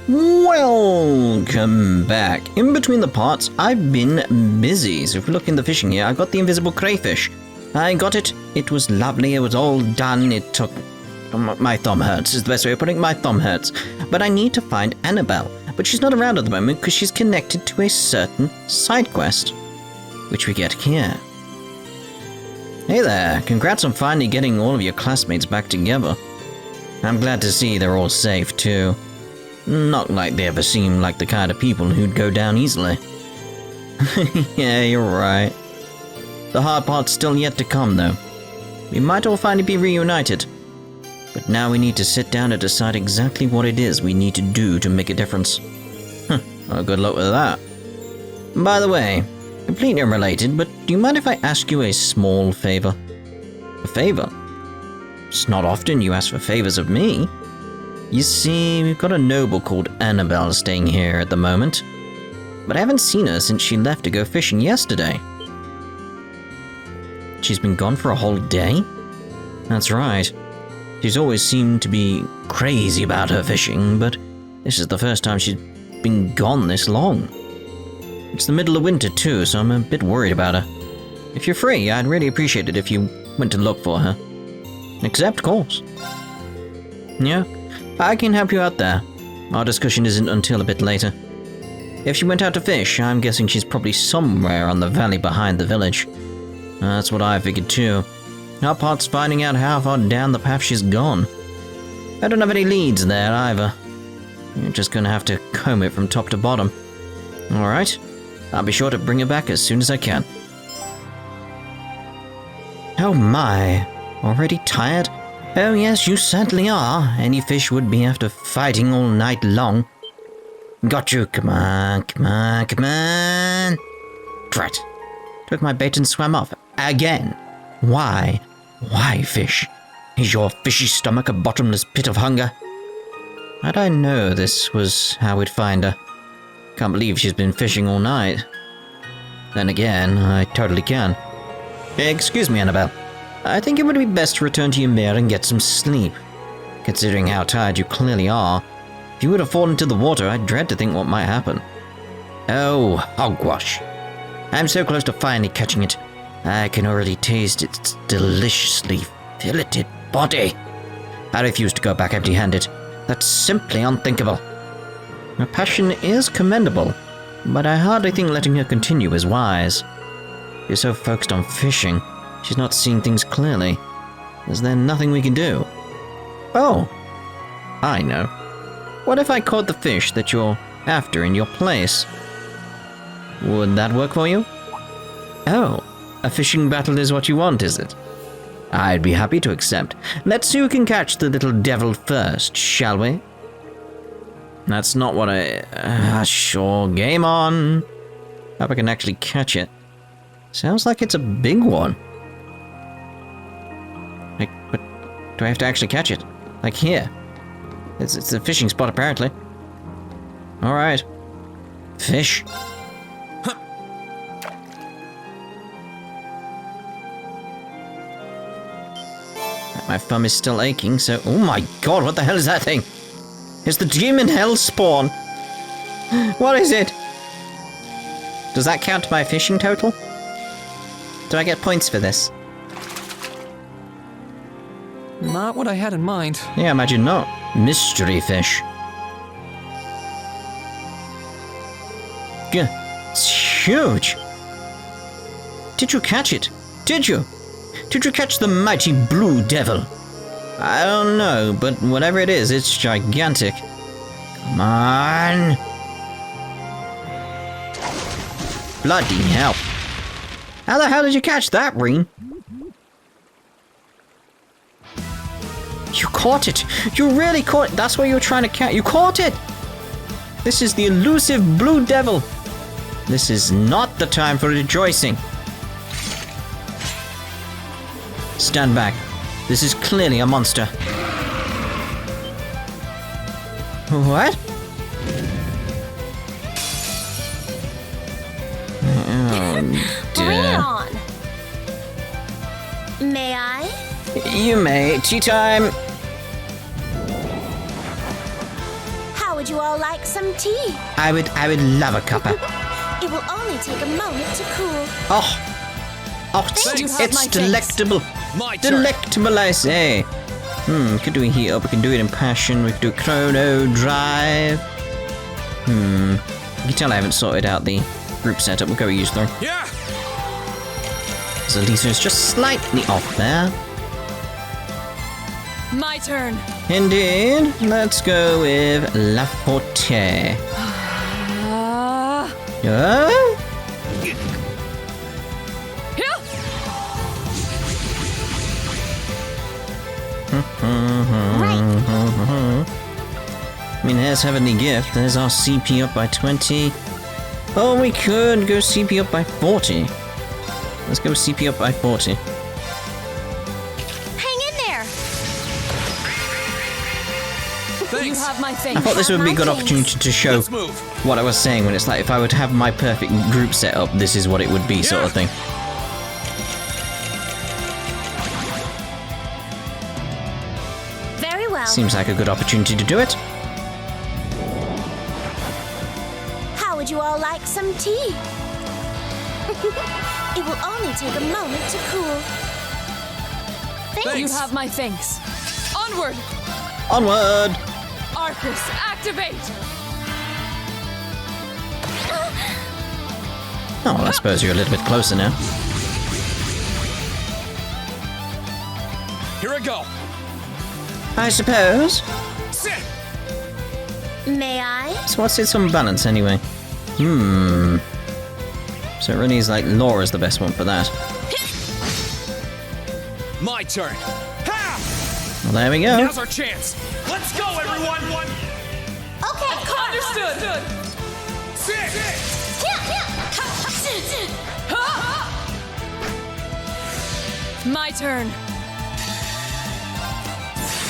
Welcome back. In between the parts, I've been busy. So if we look in the fishing here, I got the invisible crayfish. I got it. It was lovely. It was all done. It took... My thumb hurts is the best way of putting it. My thumb hurts. But I need to find Annabelle. But she's not around at the moment because she's connected to a certain side quest, which we get here. Hey there. Congrats on finally getting all of your classmates back together. I'm glad to see they're all safe too. Not like they ever seemed like the kind of people who'd go down easily. Yeah, you're right. The hard part's still yet to come, though. We might all finally be reunited. But now we need to sit down and decide exactly what it is we need to do to make a difference. Well, good luck with that. By the way, completely unrelated, but do you mind if I ask you a small favor? A favor? It's not often you ask for favors of me. You see, we've got a noble called Annabelle staying here at the moment, but I haven't seen her since she left to go fishing yesterday. She's been gone for a whole day? That's right. She's always seemed to be crazy about her fishing, but this is the first time she's been gone this long. It's the middle of winter too, so I'm a bit worried about her. If you're free, I'd really appreciate it if you went to look for her. Accept calls. Yeah, I can help you out there. Our discussion isn't until a bit later. If she went out to fish, I'm guessing she's probably somewhere on the valley behind the village. That's what I figured too. Our part's finding out how far down the path she's gone. I don't have any leads there either. You're just gonna have to comb it from top to bottom. Alright, I'll be sure to bring her back as soon as I can. Oh my, already tired? Oh yes, you certainly are. Any fish would be after fighting all night long. Got you, come on, come on, come on. Drat. Took my bait and swam off. Again. Why? Why, fish? Is your fishy stomach a bottomless pit of hunger? How'd I know this was how we'd find her? Can't believe she's been fishing all night. Then again, I totally can. Excuse me, Annabelle. I think it would be best to return to your mirror and get some sleep. Considering how tired you clearly are, if you were to fall into the water, I dread to think what might happen. Oh, hogwash. I'm so close to finally catching it. I can already taste its deliciously filleted body. I refuse to go back empty-handed. That's simply unthinkable. Her passion is commendable, but I hardly think letting her continue is wise. You're so focused on fishing, she's not seeing things clearly. Is there nothing we can do? Oh, I know. What if I caught the fish that you're after in your place? Would that work for you? Oh, a fishing battle is what you want, is it? I'd be happy to accept. Let's see who can catch the little devil first, shall we? That's not what sure, game on. Hope I can actually catch it. Sounds like it's a big one. Like, but do I have to actually catch it? Like here? It's a fishing spot, apparently. Alright. Fish. My thumb is still aching, so... Oh my god, what the hell is that thing? It's the demon hell spawn! What is it? Does that count my fishing total? Do I get points for this? Not what I had in mind. Yeah, imagine not. Mystery fish. Gah, it's huge! Did you catch it? Did you? Did you catch the mighty blue devil? I don't know, but whatever it is, it's gigantic. Come on! Bloody hell. How the hell did you catch that, Rean? You caught it! You really caught it! That's what you were trying to catch. You caught it! This is the elusive blue devil. This is not the time for rejoicing. Stand back. This is clearly a monster. What? Oh, dear. Rean! May I? You may. Tea time. How would you all all like some tea? I would love a cuppa. It will only take a moment to cool. It's delectable. My turn. Delectable, I say. Could do a heat up, we can do it in passion, we could do a chrono drive. You can tell I haven't sorted out the group setup, we'll go use them. Yeah. So Alisa is just slightly off there. My turn. Indeed. Let's go with La Forte. I mean, there's Heavenly Gift. There's our CP up by 20. Oh, we could go CP up by 40. Let's go CP up by 40. Hang in there. You have my I thanks. thought this would be a good opportunity to show Let's move. what I was saying when it's like, if I would have my perfect group set up, this is what it would be, sort of thing. Very well. Seems like a good opportunity to do it. How would you all like some tea? It will only take a moment to cool. Thanks. You have my thanks. Onward! Onward! Arcus, activate! Oh, well, I suppose you're a little bit closer now. Here I go. I suppose. Sit. May I? So what's its balance anyway? So it really is like Laura's the best one for that. My turn. Ha! Well, there we go. Now's our chance. Let's go, everyone. Okay. Understood! Sit. My turn.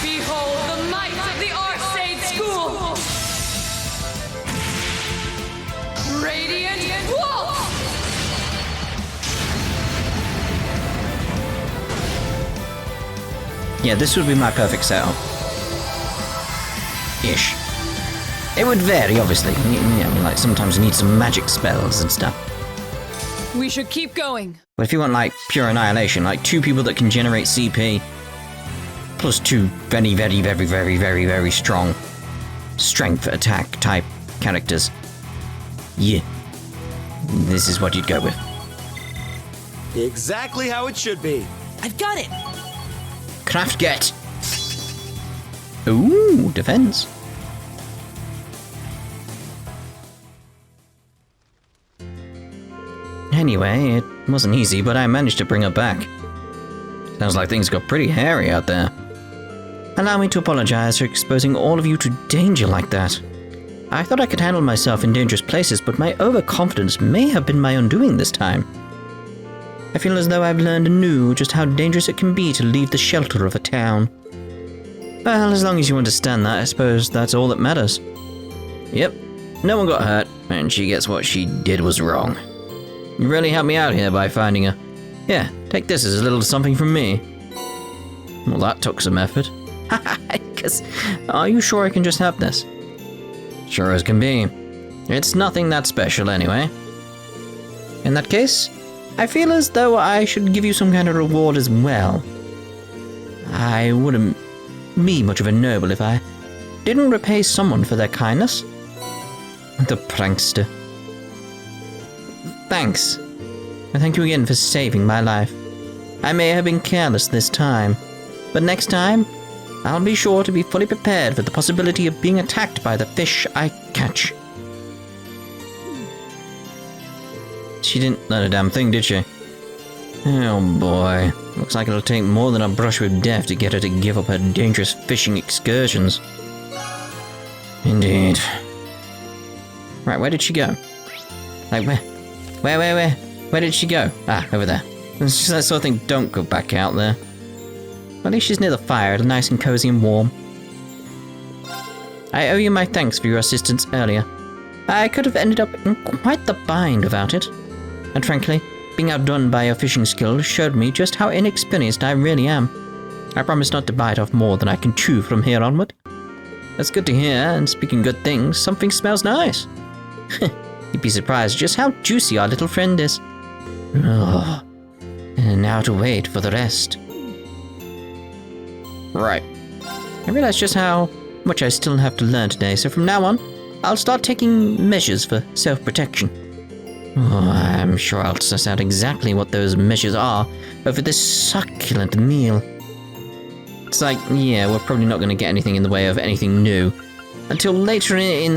Behold the might of the Arcade School! Radiant Wolf! Yeah, this would be my perfect setup. Ish. It would vary, obviously. Yeah, I mean, like, sometimes you need some magic spells and stuff. We should keep going. But if you want, like, pure annihilation, like, 2 people that can generate CP, plus 2 very, very, very, very, very, very strong strength attack type characters. Yeah. This is what you'd go with. Exactly how it should be. I've got it! Craft get. Ooh, defense. Anyway, it wasn't easy, but I managed to bring her back. Sounds like things got pretty hairy out there. Allow me to apologize for exposing all of you to danger like that. I thought I could handle myself in dangerous places, but my overconfidence may have been my undoing this time. I feel as though I've learned anew just how dangerous it can be to leave the shelter of a town. Well, as long as you understand that, I suppose that's all that matters. Yep, no one got hurt, and she gets what she did was wrong. You really helped me out here by finding her. Yeah, take this as a little something from me. Well, that took some effort. Are you sure I can just have this? Sure as can be. It's nothing that special anyway. In that case, I feel as though I should give you some kind of reward as well. I wouldn't be much of a noble if I didn't repay someone for their kindness. The prankster. Thanks. And thank you again for saving my life. I may have been careless this time, but next time, I'll be sure to be fully prepared for the possibility of being attacked by the fish I catch. She didn't learn a damn thing, did she? Oh boy. Looks like it'll take more than a brush with death to get her to give up her dangerous fishing excursions. Indeed. Right, where did she go? Like, where did she go? Ah, over there. It's just that sort of thing, don't go back out there. At least she's near the fire, it's nice and cozy and warm. I owe you my thanks for your assistance earlier. I could have ended up in quite the bind without it. And frankly, being outdone by your fishing skills showed me just how inexperienced I really am. I promise not to bite off more than I can chew from here onward. That's good to hear, and speaking good things, something smells nice. You'd be surprised just how juicy our little friend is. Oh, and now to wait for the rest. Right. I realize just how much I still have to learn today, so from now on, I'll start taking measures for self-protection. Oh, I'm sure I'll suss out exactly what those measures are over this succulent meal. It's like, yeah, we're probably not going to get anything in the way of anything new until later in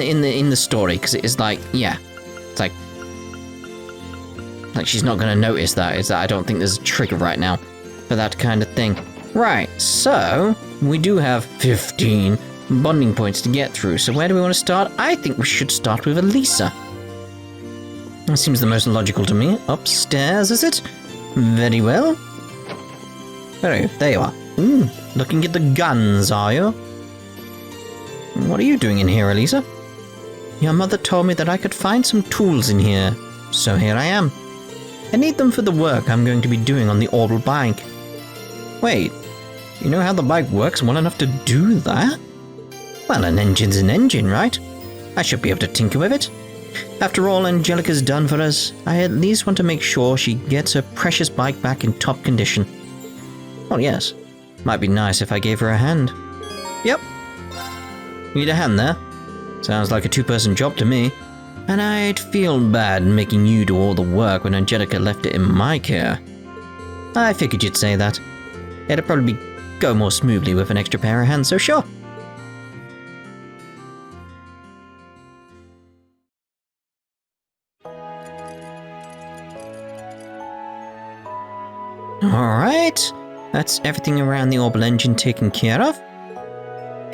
the story, because it is like, yeah, it's like she's not going to notice that. Is that I don't think there's a trigger right now for that kind of thing. Right, so we do have 15 bonding points to get through. So where do we want to start? I think we should start with Alisa. That seems the most logical to me. Upstairs, is it? Very well. There you are. Looking at the guns, are you? What are you doing in here, Alisa? Your mother told me that I could find some tools in here, so here I am. I need them for the work I'm going to be doing on the orbital bike. Wait, you know how the bike works well enough to do that? Well, an engine's an engine, right? I should be able to tinker with it. After all Angelica's done for us, I at least want to make sure she gets her precious bike back in top condition. Well, yes. Might be nice if I gave her a hand. Yep. Need a hand there? Sounds like a two-person job to me. And I'd feel bad making you do all the work when Angelica left it in my care. I figured you'd say that. It'd probably go more smoothly with an extra pair of hands, so sure. Alright, that's everything around the orbital engine taken care of.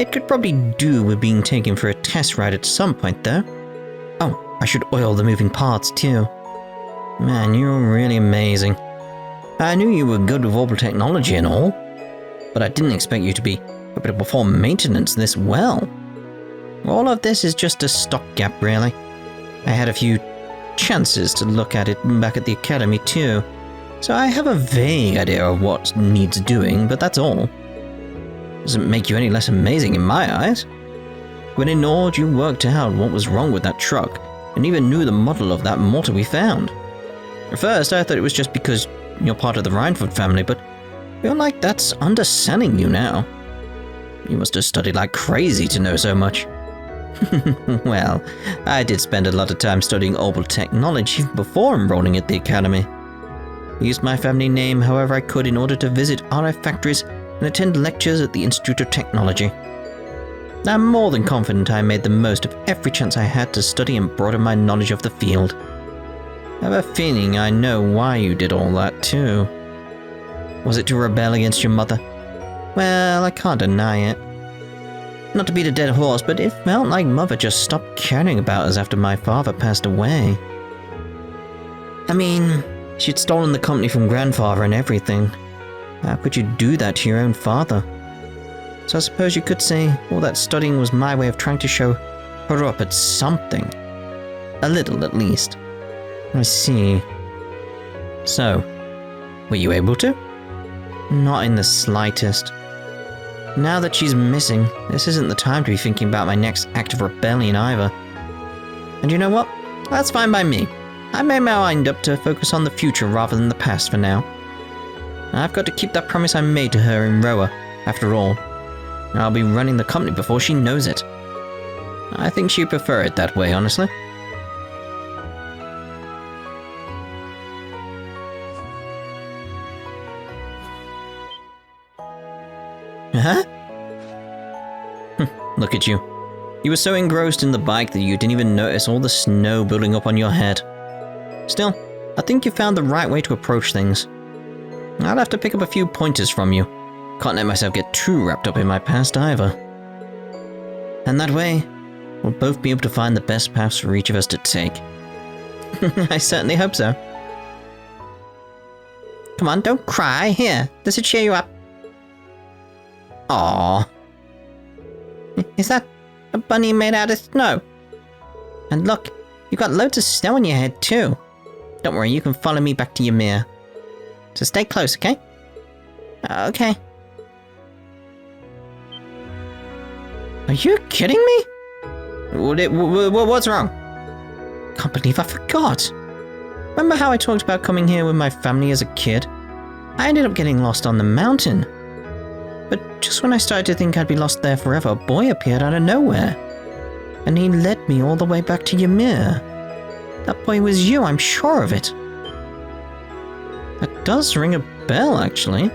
It could probably do with being taken for a test ride at some point though. Oh, I should oil the moving parts too. Man, you're really amazing. I knew you were good with orbital technology and all, but I didn't expect you to be able to perform maintenance this well. All of this is just a stopgap, really. I had a few chances to look at it back at the academy too, so I have a vague idea of what needs doing, but that's all. Doesn't make you any less amazing in my eyes. When in Nord, you worked out what was wrong with that truck, and even knew the model of that mortar we found. At first, I thought it was just because you're part of the Reinford family, but I feel like that's underselling you now. You must have studied like crazy to know so much. Well, I did spend a lot of time studying orbital technology before enrolling at the academy. I used my family name however I could in order to visit RF factories and attend lectures at the Institute of Technology. I'm more than confident I made the most of every chance I had to study and broaden my knowledge of the field. I have a feeling I know why you did all that too. Was it to rebel against your mother? Well, I can't deny it. Not to beat a dead horse, but it felt like Mother just stopped caring about us after my father passed away. I mean, she'd stolen the company from Grandfather and everything. How could you do that to your own father? So I suppose you could say all that studying was my way of trying to show her up at something. A little, at least. I see. So, were you able to? Not in the slightest. Now that she's missing, this isn't the time to be thinking about my next act of rebellion either. And you know what? That's fine by me. I made my mind up to focus on the future rather than the past for now. I've got to keep that promise I made to her in Roa, after all. I'll be running the company before she knows it. I think she'd prefer it that way, honestly. Huh? Look at you. You were so engrossed in the bike that you didn't even notice all the snow building up on your head. Still, I think you found the right way to approach things. I'll have to pick up a few pointers from you. Can't let myself get too wrapped up in my past either. And that way, we'll both be able to find the best paths for each of us to take. I certainly hope so. Come on, don't cry. Here, this will cheer you up. Aww. Is that a bunny made out of snow? And look, you've got loads of snow on your head too. Don't worry, you can follow me back to your mirror. So stay close, okay? Okay. Are you kidding me? What's wrong? Can't believe I forgot. Remember how I talked about coming here with my family as a kid? I ended up getting lost on the mountain. But just when I started to think I'd be lost there forever, a boy appeared out of nowhere. And he led me all the way back to Ymir. That boy was you, I'm sure of it. That does ring a bell, actually.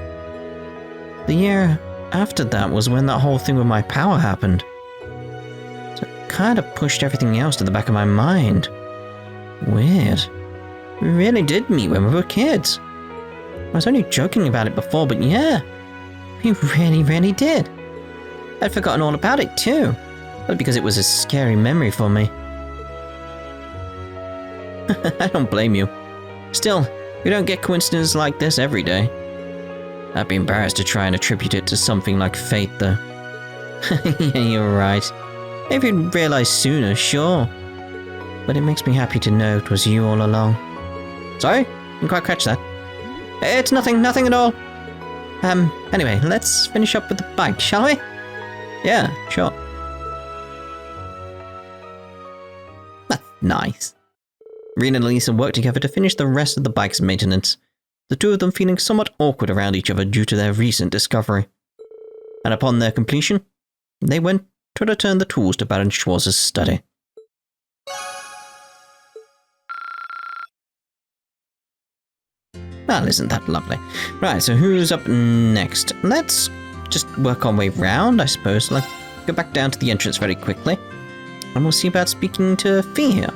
The year after that was when that whole thing with my power happened. So it kind of pushed everything else to the back of my mind. Weird. We really did meet when we were kids. I was only joking about it before, but yeah. We really did. I'd forgotten all about it too. But because it was a scary memory for me. I don't blame you. Still, we don't get coincidences like this every day. I'd be embarrassed to try and attribute it to something like fate, though. Yeah, you're right. If you'd realized sooner, sure. But it makes me happy to know it was you all along. Sorry? Didn't quite catch that. It's nothing at all. Anyway, let's finish up with the bike, shall we? Yeah, sure. That's nice. Rean and Alisa worked together to finish the rest of the bike's maintenance, the two of them feeling somewhat awkward around each other due to their recent discovery. And upon their completion, they went to return the tools to Baron Schwarz's study. Well, isn't that lovely? Right, so who's up next? Let's just work our way round, I suppose. Like, go back down to the entrance very quickly. And we'll see about speaking to Fee here.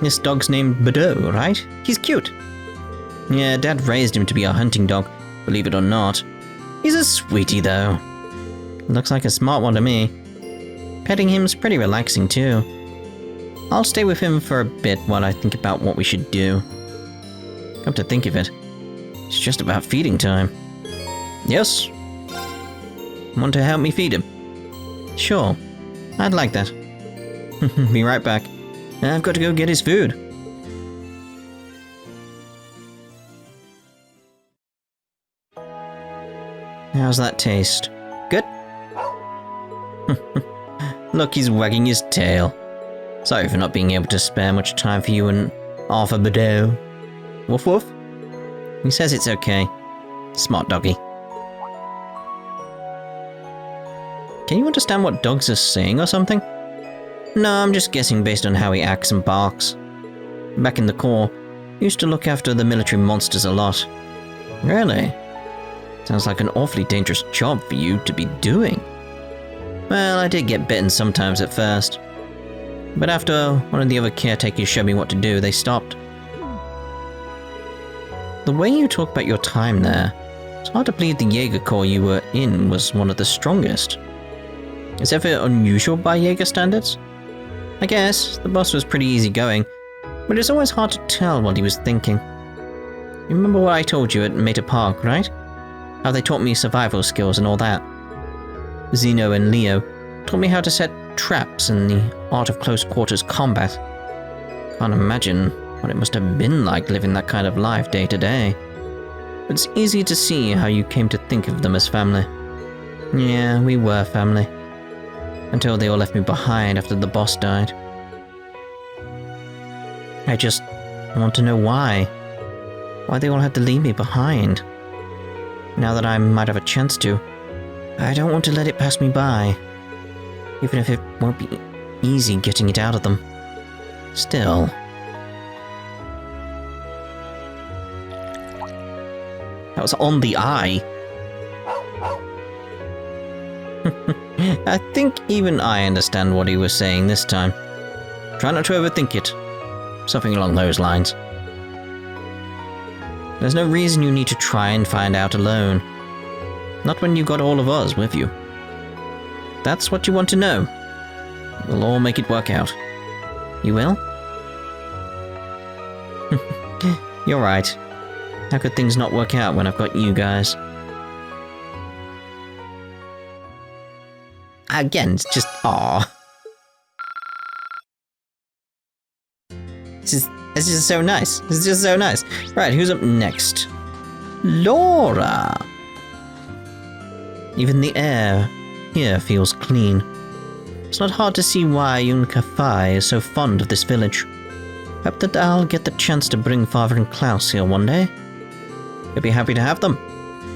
This dog's named Bordeaux, right? He's cute. Yeah, Dad raised him to be a hunting dog, believe it or not. He's a sweetie, though. Looks like a smart one to me. Petting him's pretty relaxing, too. I'll stay with him for a bit while I think about what we should do. Come to think of it, it's just about feeding time. Yes? Want to help me feed him? Sure, I'd like that. Be right back. I've got to go get his food. How's that taste? Good? Look, he's wagging his tail. Sorry for not being able to spare much time for you and Arthur Bordeaux. Woof woof? He says it's okay. Smart doggy. Can you understand what dogs are saying or something? No, I'm just guessing based on how he acts and barks. Back in the Corps, he used to look after the military monsters a lot. Really? Sounds like an awfully dangerous job for you to be doing. Well, I did get bitten sometimes at first. But after one of the other caretakers showed me what to do, they stopped. The way you talk about your time there, it's hard to believe the Jaeger Corps you were in was one of the strongest. Is that unusual by Jaeger standards? I guess, the boss was pretty easygoing, but it's always hard to tell what he was thinking. You remember what I told you at Mater Park, right? How they taught me survival skills and all that. Zeno and Leo taught me how to set traps and the art of close quarters combat. Can't imagine what it must have been like living that kind of life day to day. But it's easy to see how you came to think of them as family. Yeah, we were family. Until they all left me behind after the boss died. I just want to know why. Why they all had to leave me behind. Now that I might have a chance to, I don't want to let it pass me by. Even if it won't be easy getting it out of them. Still. That was on the eye. I think even I understand what he was saying this time. Try not to overthink it. Something along those lines. There's no reason you need to try and find out alone. Not when you've got all of us with you. That's what you want to know. We'll all make it work out. You will? You're right. How could things not work out when I've got you guys? Again, it's just aw. This is so nice. This is just so nice. Right, who's up next? Laura. Even the air here feels clean. It's not hard to see why Yunka Fai is so fond of this village. Hope that I'll get the chance to bring Father and Klaus here one day. He'll be happy to have them.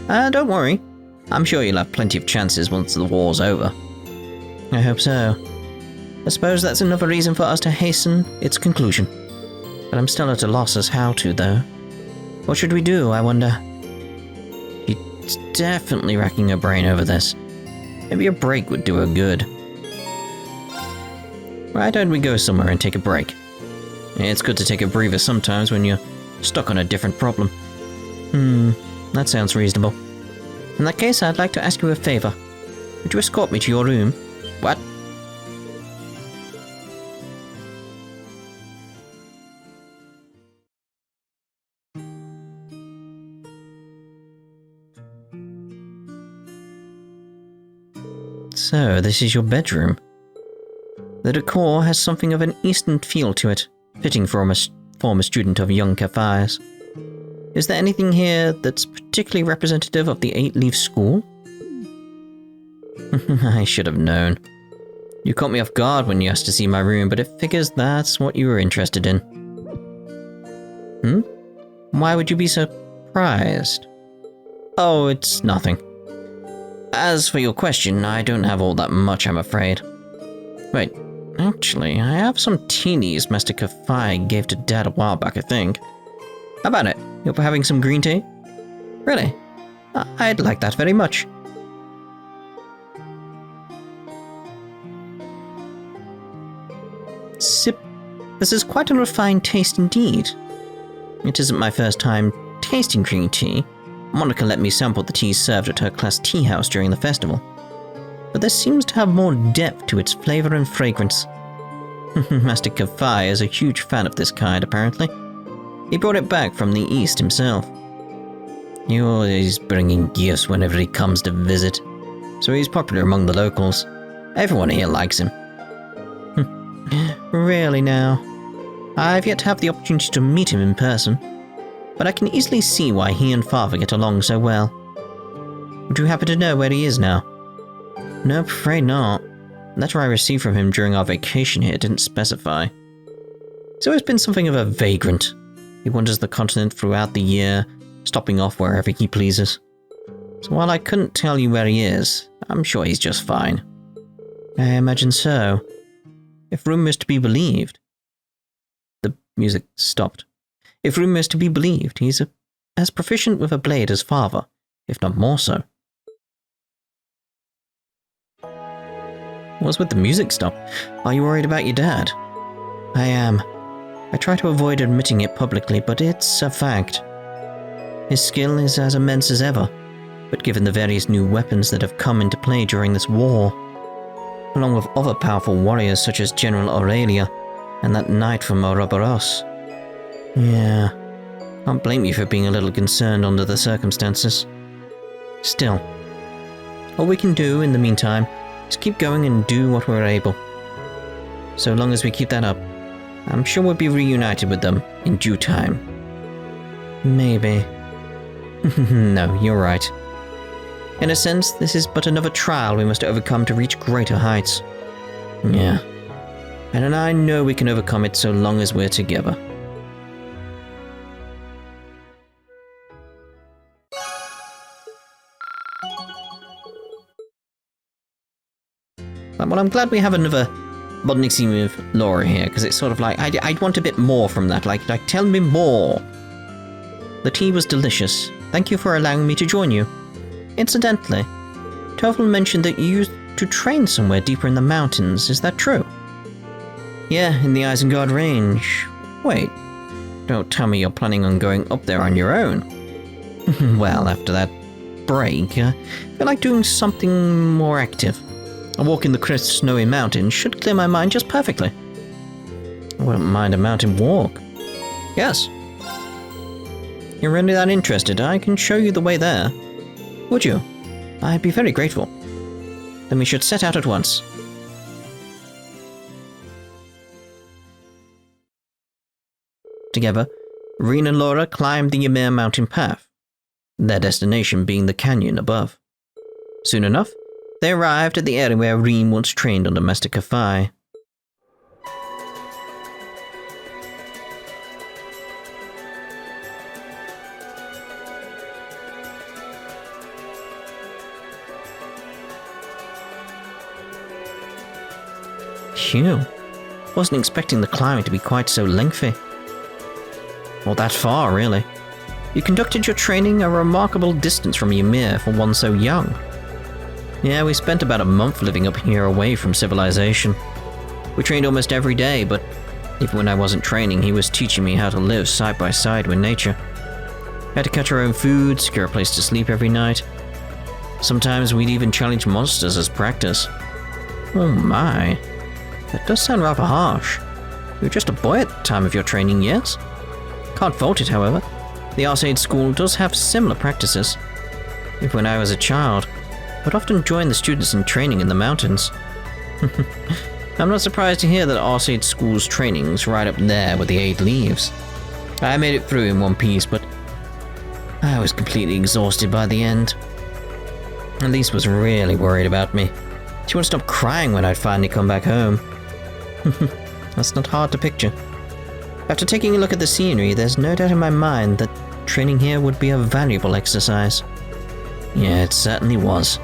Don't worry, I'm sure you'll have plenty of chances once the war's over. I hope so. I suppose that's another reason for us to hasten its conclusion. But I'm still at a loss as how to, though. What should we do, I wonder? She's definitely racking her brain over this. Maybe a break would do her good. Why don't we go somewhere and take a break? It's good to take a breather sometimes when you're stuck on a different problem. That sounds reasonable. In that case, I'd like to ask you a favor. Would you escort me to your room? What? So, this is your bedroom. The decor has something of an Eastern feel to it, fitting for a former student of young Cafire's. Is there anything here that's particularly representative of the Eight-Leaf School? I should have known. You caught me off guard when you asked to see my room, but it figures that's what you were interested in. Why would you be surprised? Oh, it's nothing. As for your question, I don't have all that much, I'm afraid. Wait, actually, I have some teenies Master Kafai gave to Dad a while back, I think. How about it? You're having some green tea? Really? I'd like that very much. Sip. This is quite a refined taste indeed. It isn't my first time tasting green tea. Monica let me sample the teas served at her class tea house during the festival. But this seems to have more depth to its flavor and fragrance. Master Kafai is a huge fan of this kind, apparently. He brought it back from the east himself. He always bringing gifts whenever he comes to visit, so he's popular among the locals. Everyone here likes him. Really now? I've yet to have the opportunity to meet him in person, but I can easily see why he and Father get along so well. Would you happen to know where he is now? Nope, afraid not. The letter I received from him during our vacation here didn't specify. He's always been something of a vagrant. He wanders the continent throughout the year, stopping off wherever he pleases. So while I couldn't tell you where he is, I'm sure he's just fine. I imagine so. If rumors to be believed... The music stopped. If rumors to be believed, he's as proficient with a blade as Father, if not more so. What's with the music stop? Are you worried about your dad? I am. I try to avoid admitting it publicly, but it's a fact. His skill is as immense as ever, but given the various new weapons that have come into play during this war, along with other powerful warriors such as General Aurelia and that knight from Ouroboros. Yeah, can't blame you for being a little concerned under the circumstances. Still, all we can do in the meantime is keep going and do what we're able. So long as we keep that up, I'm sure we'll be reunited with them in due time. Maybe. No, you're right. In a sense, this is but another trial we must overcome to reach greater heights. Yeah. And I know we can overcome it so long as we're together. Well, I'm glad we have another bonding scene with Laura here, because it's sort of like, I'd want a bit more from that, like tell me more. The tea was delicious. Thank you for allowing me to join you. Incidentally, Tovel mentioned that you used to train somewhere deeper in the mountains, is that true? Yeah, in the Isengard range. Wait, don't tell me you're planning on going up there on your own. Well, after that break, I feel like doing something more active. A walk in the crisp snowy mountains should clear my mind just perfectly. I wouldn't mind a mountain walk. Yes. You're really that interested, I can show you the way there. Would you? I'd be very grateful. Then we should set out at once. Together, Rean and Laura climbed the Ymir mountain path, their destination being the canyon above. Soon enough, They arrived at the area where Rean once trained under Master Kafai. Phew. Wasn't expecting the climbing to be quite so lengthy. Or that far, really. You conducted your training a remarkable distance from Ymir for one so young. Yeah, we spent about a month living up here away from civilization. We trained almost every day, but even when I wasn't training, he was teaching me how to live side by side with nature. We had to catch our own food, secure a place to sleep every night. Sometimes we'd even challenge monsters as practice. Oh my. That does sound rather harsh. You were just a boy at the time of your training, yes? Can't fault it, however. The Arcade School does have similar practices. Even when I was a child, I would often join the students in training in the mountains. I'm not surprised to hear that Arcade School's training's right up there where the aid leaves. I made it through in one piece, but I was completely exhausted by the end. Elise was really worried about me. She wouldn't stop crying when I'd finally come back home. That's not hard to picture. After taking a look at the scenery, there's no doubt in my mind that training here would be a valuable exercise. Yeah, it certainly was.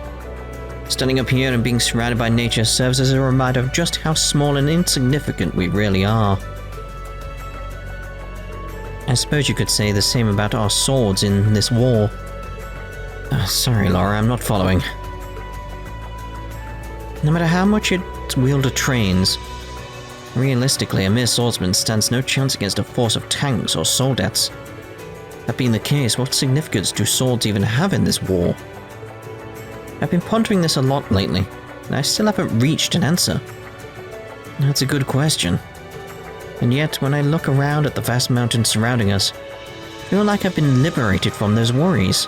Standing up here and being surrounded by nature serves as a reminder of just how small and insignificant we really are. I suppose you could say the same about our swords in this war. Sorry, Laura, I'm not following. No matter how much its wielder trains, realistically, a mere swordsman stands no chance against a force of tanks or soldates. That being the case, what significance do swords even have in this war? I've been pondering this a lot lately, and I still haven't reached an answer. That's a good question. And yet, when I look around at the vast mountains surrounding us, I feel like I've been liberated from those worries.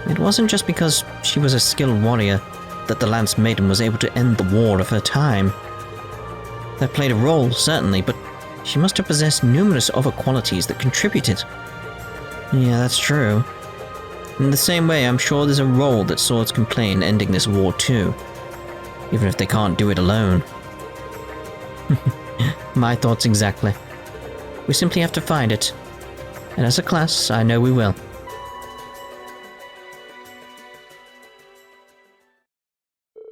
It wasn't just because she was a skilled warrior that the Lance Maiden was able to end the war of her time. That played a role, certainly, but she must have possessed numerous other qualities that contributed. Yeah, that's true. In the same way, I'm sure there's a role that swords can play in ending this war too, even if they can't do it alone. My thoughts exactly. We simply have to find it, and as a class, I know we will.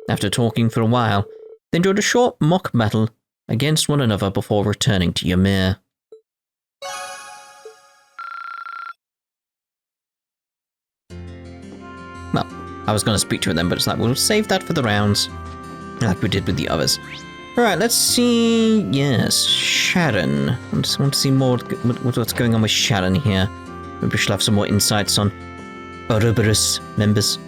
After talking for a while, they enjoyed a short mock battle against one another before returning to Ymir. Well, I was going to speak to them, but it's like, we'll save that for the rounds, like we did with the others. Alright, let's see. Yes, Sharon. I just want to see more what's going on with Sharon here. Maybe she'll have some more insights on Ouroboros members.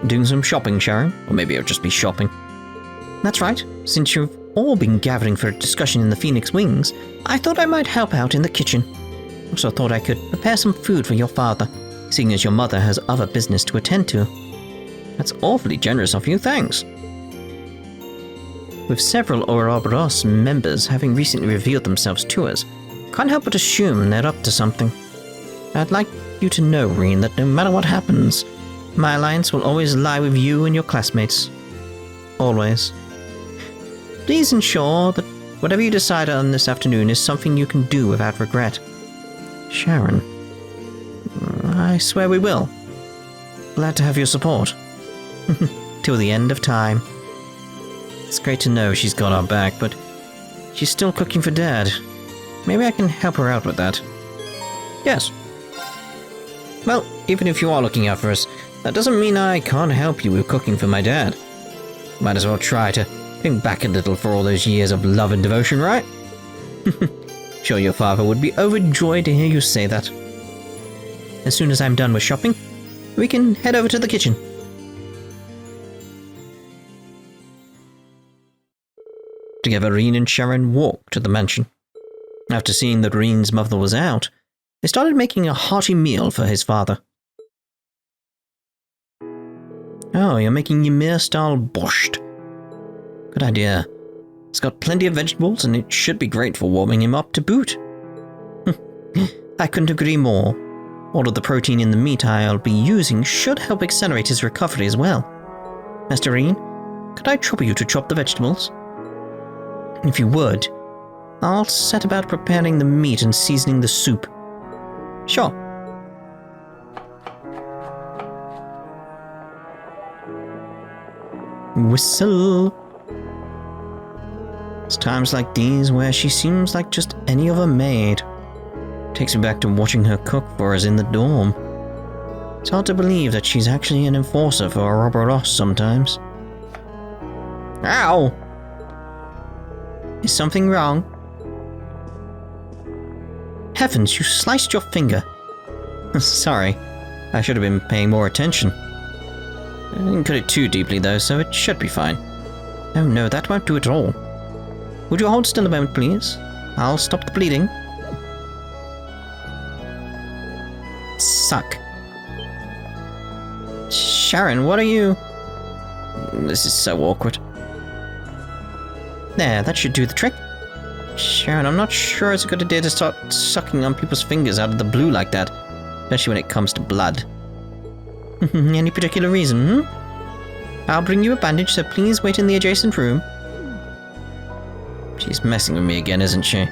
Doing some shopping, Sharon? Or maybe it'll just be shopping. That's right. Since you've all been gathering for a discussion in the Phoenix Wings, I thought I might help out in the kitchen. Also thought I could prepare some food for your father, seeing as your mother has other business to attend to. That's awfully generous of you, thanks. With several Ouroboros members having recently revealed themselves to us, can't help but assume they're up to something. I'd like you to know, Rean, that no matter what happens, my alliance will always lie with you and your classmates. Always. Please ensure that whatever you decide on this afternoon is something you can do without regret. Sharon. I swear we will. Glad to have your support. Till the end of time. It's great to know she's got our back, but she's still cooking for Dad. Maybe I can help her out with that. Yes. Well, even if you are looking out for us, that doesn't mean I can't help you with cooking for my dad. Might as well try to think back a little for all those years of love and devotion, right? Sure your father would be overjoyed to hear you say that. As soon as I'm done with shopping, we can head over to the kitchen. Together, Rean and Sharon walked to the mansion. After seeing that Rean's mother was out, they started making a hearty meal for his father. Oh, you're making Ymir-style borscht. Good idea. It's got plenty of vegetables and it should be great for warming him up to boot. I couldn't agree more. All of the protein in the meat I'll be using should help accelerate his recovery as well. Master Rean, could I trouble you to chop the vegetables? If you would, I'll set about preparing the meat and seasoning the soup. Sure. Whistle. It's times like these where she seems like just any other maid. Takes me back to watching her cook for us in the dorm. It's hard to believe that she's actually an enforcer for Ouroboros sometimes. Ow! Is something wrong? Heavens, you sliced your finger. Sorry, I should have been paying more attention. I didn't cut it too deeply though, so it should be fine. Oh no, that won't do at all. Would you hold still a moment, please? I'll stop the bleeding. Suck. Sharon, what are you... This is so awkward. There, that should do the trick. Sharon, I'm not sure it's a good idea to start sucking on people's fingers out of the blue like that, especially when it comes to blood. Any particular reason, I'll bring you a bandage, so please wait in the adjacent room. She's messing with me again, isn't she?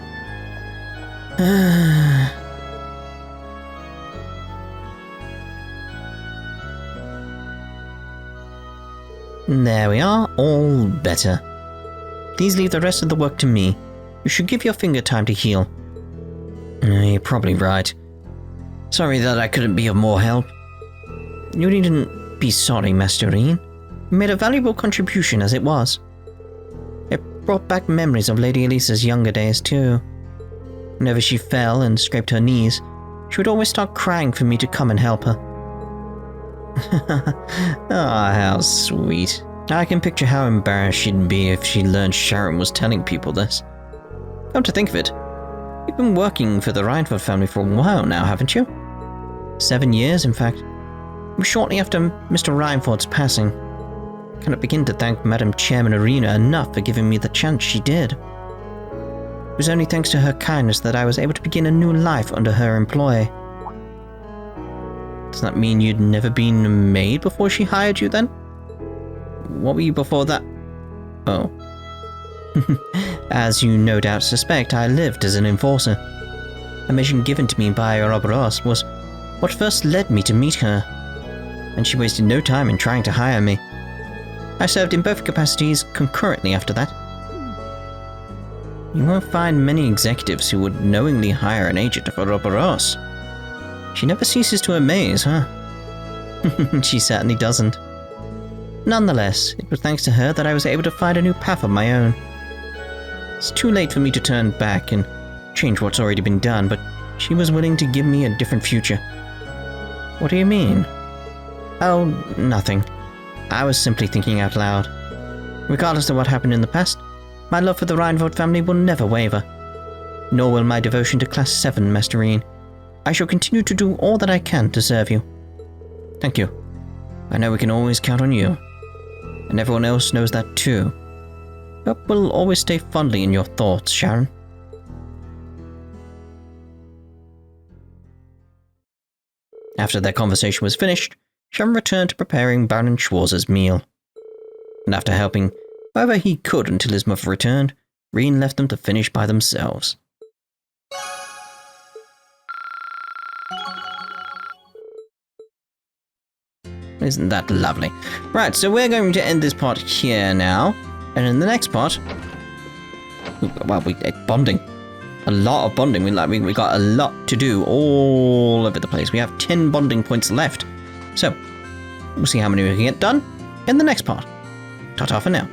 There we are, all better. Please leave the rest of the work to me. You should give your finger time to heal. You're probably right. Sorry that I couldn't be of more help. You needn't be sorry, Master Rean. You made a valuable contribution as it was. It brought back memories of Lady Alisa's younger days too. Whenever she fell and scraped her knees, she would always start crying for me to come and help her. Ah, how sweet. I can picture how embarrassed she'd be if she learned Sharon was telling people this. Come to think of it, you've been working for the Reinfeld family for a while now, haven't you? 7 years, in fact. It was shortly after Mr. Reinfeld's passing. I cannot begin to thank Madam Chairman Arena enough for giving me the chance she did. It was only thanks to her kindness that I was able to begin a new life under her employ. Does that mean you'd never been a maid before she hired you then? What were you before that? Oh. As you no doubt suspect, I lived as an enforcer. A mission given to me by Ouroboros was what first led me to meet her, and she wasted no time in trying to hire me. I served in both capacities concurrently after that. You won't find many executives who would knowingly hire an agent of Ouroboros. She never ceases to amaze, huh? She certainly doesn't. Nonetheless, it was thanks to her that I was able to find a new path of my own. It's too late for me to turn back and change what's already been done, but she was willing to give me a different future. What do you mean? Oh, nothing. I was simply thinking out loud. Regardless of what happened in the past, my love for the Reinfeld family will never waver. Nor will my devotion to Class 7, Master Rean. I shall continue to do all that I can to serve you. Thank you. I know we can always count on you. And everyone else knows that too. Hope will always stay fondly in your thoughts, Sharon. After their conversation was finished, Sharon returned to preparing Baron Schwarz's meal. And after helping however he could until his mother returned, Rean left them to finish by themselves. Isn't that lovely? Right, so we're going to end this part here now. And in the next part... Well, bonding. A lot of bonding. We got a lot to do all over the place. We have 10 bonding points left. So, we'll see how many we can get done in the next part. Ta-ta for now.